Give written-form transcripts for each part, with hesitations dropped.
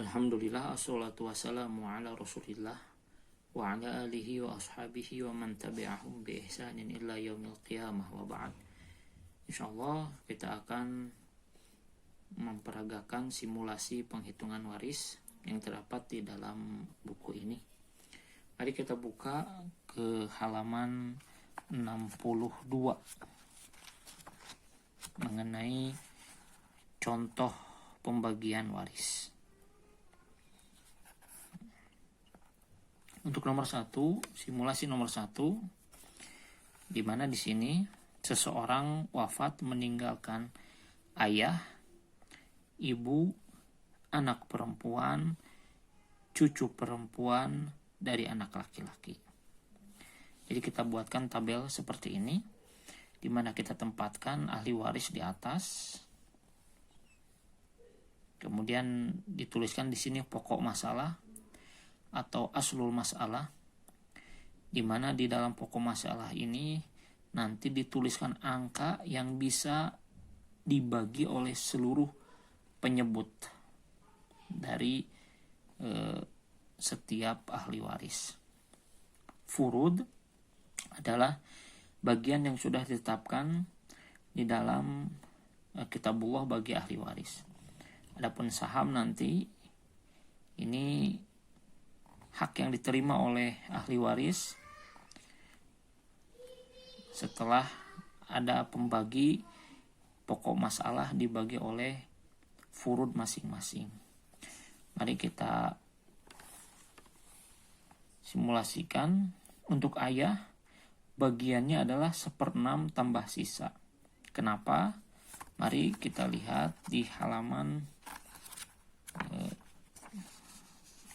Alhamdulillah, assalatu wassalamu ala rasulillah wa ala alihi wa ashabihi wa man tabi'ahum bi ihsanin illa yaumil qiyamah wa ba'd. Insyaallah kita akan memperagakan simulasi penghitungan waris yang terdapat di dalam buku ini. Mari kita buka ke halaman 62 mengenai contoh pembagian waris. Untuk nomor 1, simulasi nomor 1, di mana di sini seseorang wafat meninggalkan ayah, ibu, anak perempuan, cucu perempuan dari anak laki-laki. Jadi kita buatkan tabel seperti ini, di mana kita tempatkan ahli waris di atas. Kemudian dituliskan di sini pokok masalah atau aslul masalah, di mana di dalam pokok masalah ini nanti dituliskan angka yang bisa dibagi oleh seluruh penyebut dari setiap ahli waris. Furud adalah bagian yang sudah ditetapkan di dalam kitabullah bagi ahli waris. Adapun saham nanti ini hak yang diterima oleh ahli waris setelah ada pembagi pokok masalah dibagi oleh furud masing-masing. Mari kita simulasikan. Untuk ayah, bagiannya adalah 1/6 tambah sisa. Kenapa? Mari kita lihat di halaman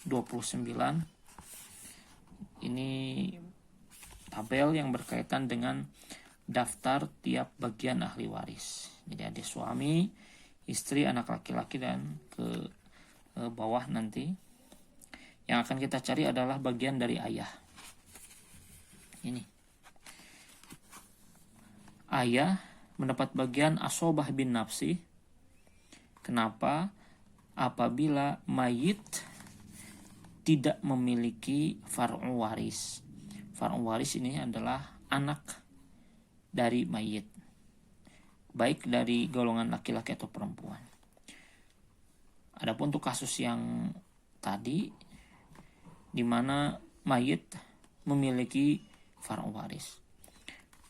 29. Ini tabel yang berkaitan dengan daftar tiap bagian ahli waris. Jadi ada suami, istri, anak laki-laki, dan ke bawah nanti yang akan kita cari adalah bagian dari ayah. Ini ayah mendapat bagian asobah bin nafsi. Kenapa? Apabila mayit tidak memiliki far'u waris. Far'u waris ini adalah anak dari mayit, baik dari golongan laki-laki atau perempuan. Adapun untuk kasus yang tadi, di mana mayit memiliki far'u waris,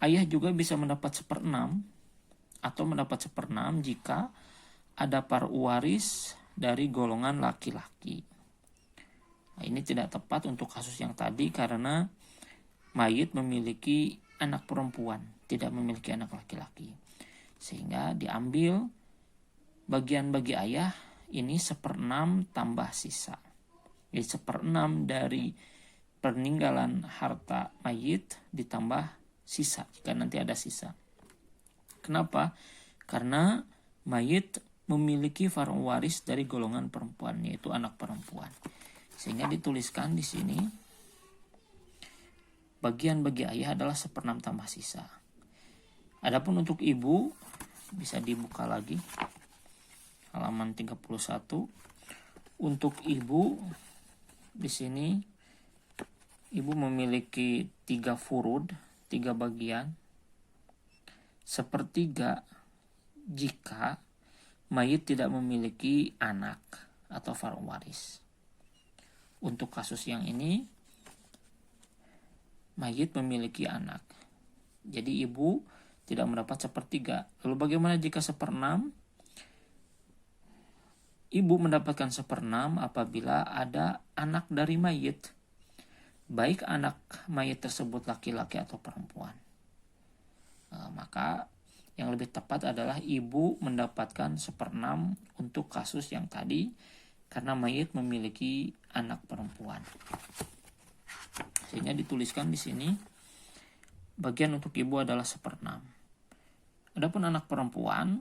ayah juga bisa mendapat 1/6 atau mendapat 1/6 jika ada far'u waris dari golongan laki-laki. Nah, ini tidak tepat untuk kasus yang tadi karena mayit memiliki anak perempuan, tidak memiliki anak laki-laki. Sehingga diambil bagian bagi ayah ini 1/6 tambah sisa. Jadi 1/6 dari peninggalan harta mayit ditambah sisa jika nanti ada sisa. Kenapa? Karena mayit memiliki far'u waris dari golongan perempuan, yaitu anak perempuan. Sehingga dituliskan di sini bagian bagi ayah adalah 1/6 tambah sisa. Adapun untuk ibu bisa dibuka lagi halaman 31. Untuk ibu di sini ibu memiliki 3 furud, 3 bagian. 1/3 jika mayit tidak memiliki anak atau far'u waris. Untuk kasus yang ini, mayit memiliki anak. Jadi ibu tidak mendapat 1/3. Lalu bagaimana jika 1/6? Ibu mendapatkan 1/6 apabila ada anak dari mayit, baik anak mayit tersebut laki-laki atau perempuan. Maka yang lebih tepat adalah ibu mendapatkan 1/6 untuk kasus yang tadi, karena mayit memiliki anak perempuan. Sehingga dituliskan di sini bagian untuk ibu adalah 1/6. Adapun anak perempuan,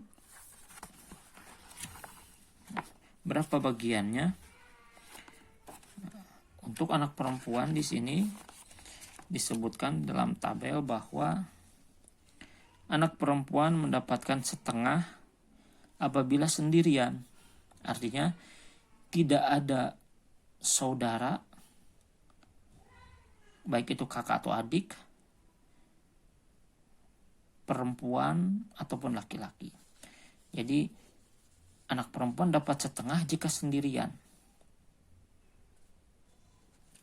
berapa bagiannya? Untuk anak perempuan di sini disebutkan dalam tabel bahwa anak perempuan mendapatkan 1/2 apabila sendirian. Artinya tidak ada saudara, baik itu kakak atau adik, perempuan ataupun laki-laki. Jadi anak perempuan dapat setengah jika sendirian.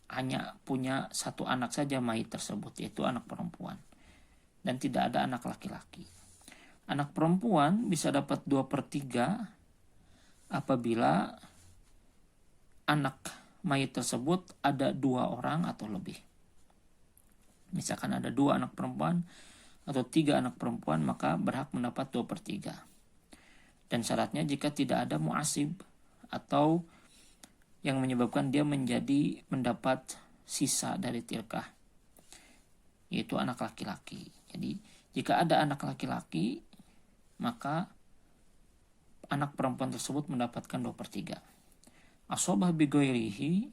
Hanya punya satu anak saja mayit tersebut, yaitu anak perempuan. Dan tidak ada anak laki-laki. Anak perempuan bisa dapat 2/3 apabila anak mayit tersebut ada 2 orang atau lebih. Misalkan ada 2 anak perempuan atau 3 anak perempuan, maka berhak mendapat 2/3. Dan syaratnya jika tidak ada mu'asib atau yang menyebabkan dia mendapat sisa dari tilkah, yaitu anak laki-laki. Jadi jika ada anak laki-laki, maka anak perempuan tersebut mendapatkan 2/3. Asobah bigoirihi,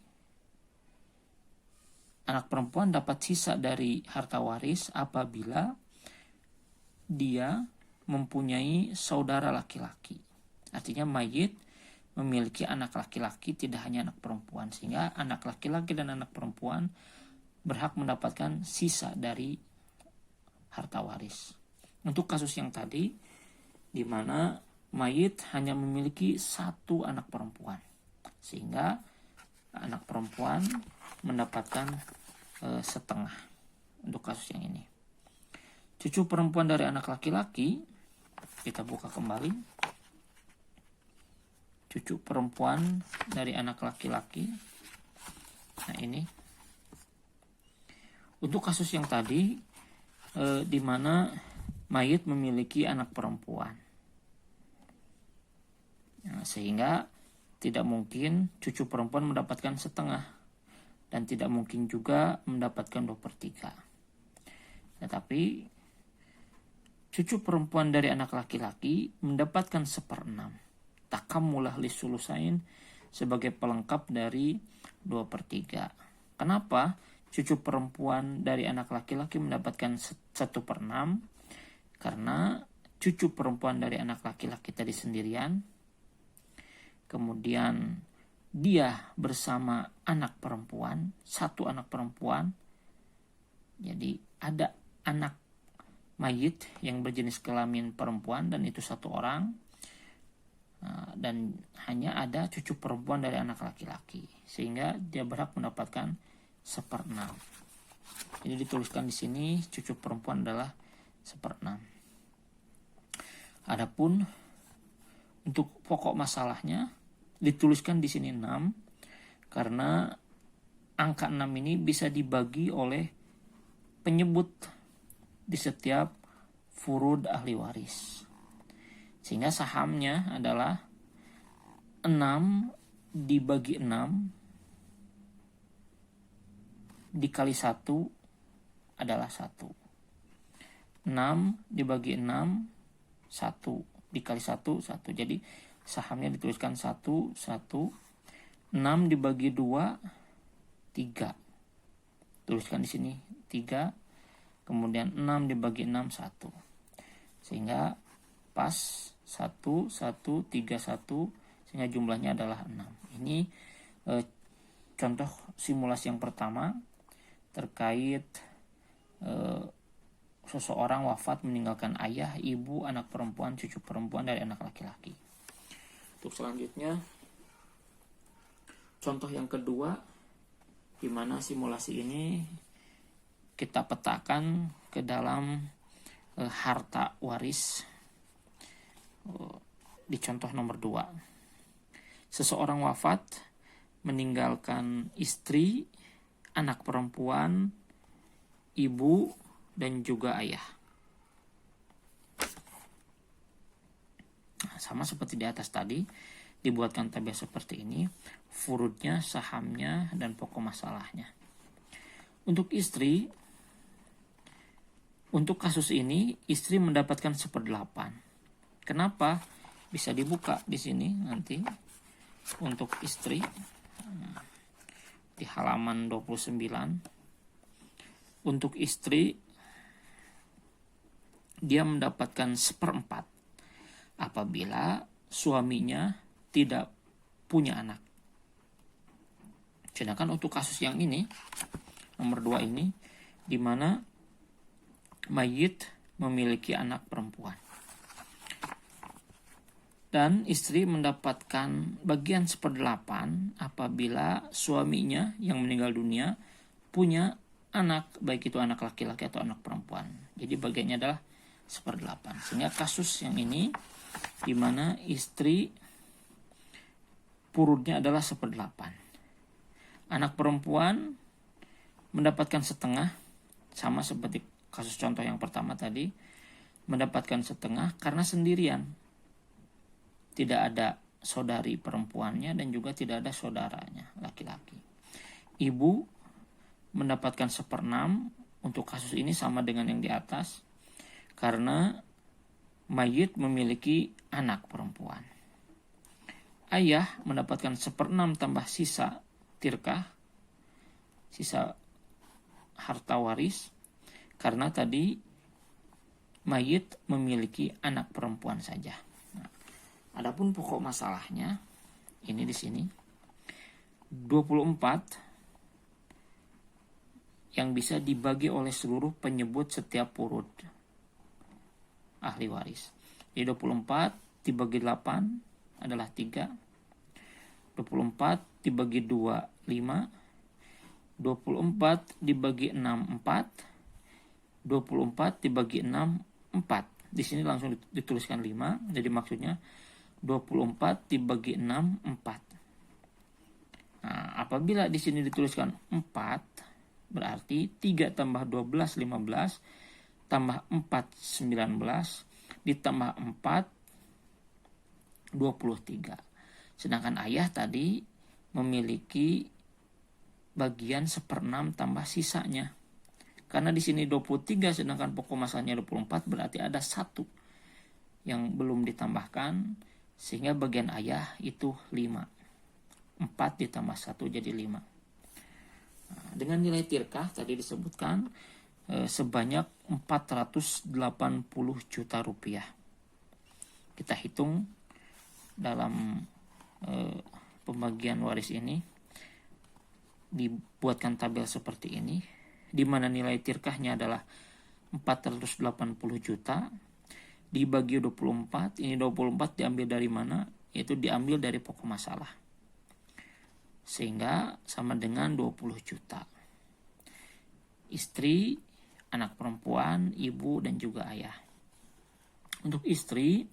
anak perempuan dapat sisa dari harta waris apabila dia mempunyai saudara laki-laki. Artinya mayit memiliki anak laki-laki, tidak hanya anak perempuan, sehingga anak laki-laki dan anak perempuan berhak mendapatkan sisa dari harta waris. Untuk kasus yang tadi, di mana mayit hanya memiliki 1 anak perempuan, sehingga anak perempuan mendapatkan setengah. Untuk kasus yang ini, cucu perempuan dari anak laki-laki, kita buka kembali. Cucu perempuan dari anak laki-laki. Nah ini. Untuk kasus yang tadi, di mana mayit memiliki anak perempuan. Nah, sehingga tidak mungkin cucu perempuan mendapatkan setengah. Dan tidak mungkin juga mendapatkan 2/3. Tetapi cucu perempuan dari anak laki-laki mendapatkan 1/6. Takammulah lisulusain, sebagai pelengkap dari 2/3. Kenapa cucu perempuan dari anak laki-laki mendapatkan 1/6? Karena cucu perempuan dari anak laki-laki tadi sendirian, kemudian dia bersama anak perempuan, 1 anak perempuan. Jadi ada anak mayit yang berjenis kelamin perempuan dan itu 1 orang. Dan hanya ada cucu perempuan dari anak laki-laki, sehingga dia berhak mendapatkan 1/6. Jadi dituliskan di sini cucu perempuan adalah 1/6. Adapun untuk pokok masalahnya dituliskan di sini 6 karena angka 6 ini bisa dibagi oleh penyebut di setiap furud ahli waris. Sehingga sahamnya adalah 6 dibagi 6 dikali 1 adalah 1. 6 dibagi 6, 1 dikali 1, 1. Jadi sahamnya dituliskan 1, 1. 6 dibagi 2, 3. Tuliskan di sini 3. Kemudian 6 dibagi 6, 1. Sehingga pas 1, 1, 3, 1, sehingga jumlahnya adalah 6. Ini contoh simulasi yang pertama terkait seseorang wafat meninggalkan ayah, ibu, anak perempuan, cucu perempuan dari anak laki-laki. Untuk selanjutnya, contoh yang kedua, di mana simulasi ini kita petakan ke dalam harta waris. Di contoh nomor 2, seseorang wafat meninggalkan istri, anak perempuan, ibu, dan juga ayah. Sama seperti di atas tadi, dibuatkan tabel seperti ini, furudnya, sahamnya, dan pokok masalahnya. Untuk istri, untuk kasus ini istri mendapatkan 1/8. Kenapa? Bisa dibuka di sini nanti untuk istri di halaman 29. Untuk istri dia mendapatkan 1/4 apabila suaminya tidak punya anak. Sedangkan untuk kasus yang ini, nomor 2 ini, di mana mayit memiliki anak perempuan. Dan istri mendapatkan bagian 1/8 apabila suaminya yang meninggal dunia punya anak, baik itu anak laki-laki atau anak perempuan. Jadi bagiannya adalah 1/8. Sehingga kasus yang ini, di mana istri purutnya adalah 1/8. Anak perempuan mendapatkan setengah, sama seperti kasus contoh yang pertama tadi, mendapatkan setengah karena sendirian. Tidak ada saudari perempuannya dan juga tidak ada saudaranya laki-laki. Ibu mendapatkan 1/6 untuk kasus ini sama dengan yang di atas, karena mayit memiliki anak perempuan. Ayah mendapatkan 1/6 tambah sisa tirkah, sisa harta waris, karena tadi mayit memiliki anak perempuan saja. Nah, adapun pokok masalahnya ini di sini 24 yang bisa dibagi oleh seluruh penyebut setiap purut ahli waris. Jadi 24 dibagi 8 adalah 3. 24 dibagi 2, 5. 24 dibagi 6, 4. 24 dibagi 6, 4. Di sini langsung dituliskan 5. Jadi maksudnya 24 dibagi 6, 4. Nah, apabila di sini dituliskan 4, berarti 3 tambah 12, 15. Tambah 4, 19. Ditambah 4, 23. Sedangkan ayah tadi memiliki bagian 1/6 tambah sisanya. Karena di sini 23 sedangkan pokok masalahnya 24, berarti ada 1 yang belum ditambahkan, sehingga bagian ayah itu 5. 4 ditambah 1 jadi 5. Nah, dengan nilai tirkah tadi disebutkan sebanyak 480 juta rupiah. Kita hitung dalam pembagian waris ini, dibuatkan tabel seperti ini, di mana nilai tirkahnya adalah 480 juta dibagi 24. Ini 24 diambil dari mana? Yaitu diambil dari pokok masalah, sehingga sama dengan 20 juta. Istri, anak perempuan, ibu, dan juga ayah. Untuk istri,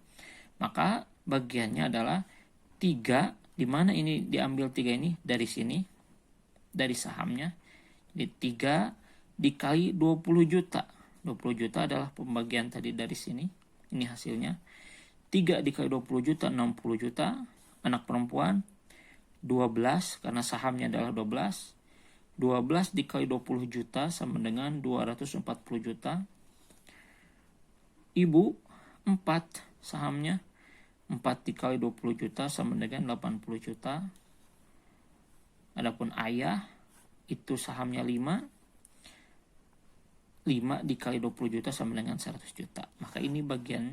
maka bagiannya adalah 3, di mana ini diambil 3 ini dari sini, dari sahamnya. Jadi 3 dikali 20 juta. 20 juta adalah pembagian tadi dari sini. Ini hasilnya. 3 dikali 20 juta, 60 juta. Anak perempuan 12, karena sahamnya adalah 12. 12 dikali 20 juta sama dengan 240 juta. Ibu 4 sahamnya. 4 dikali 20 juta sama dengan 80 juta. Adapun ayah itu sahamnya 5. 5 dikali 20 juta sama dengan 100 juta. Maka ini bagian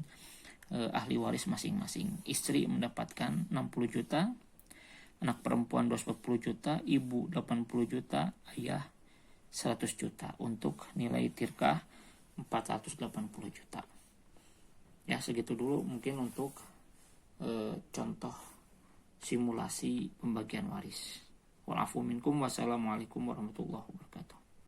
ahli waris masing-masing. Istri mendapatkan 60 juta, anak perempuan 240 juta, ibu 80 juta, ayah 100 juta. Untuk nilai tirkah 480 juta. Ya, segitu dulu mungkin untuk contoh simulasi pembagian waris. Wa'afu minkum, wassalamualaikum warahmatullahi wabarakatuh.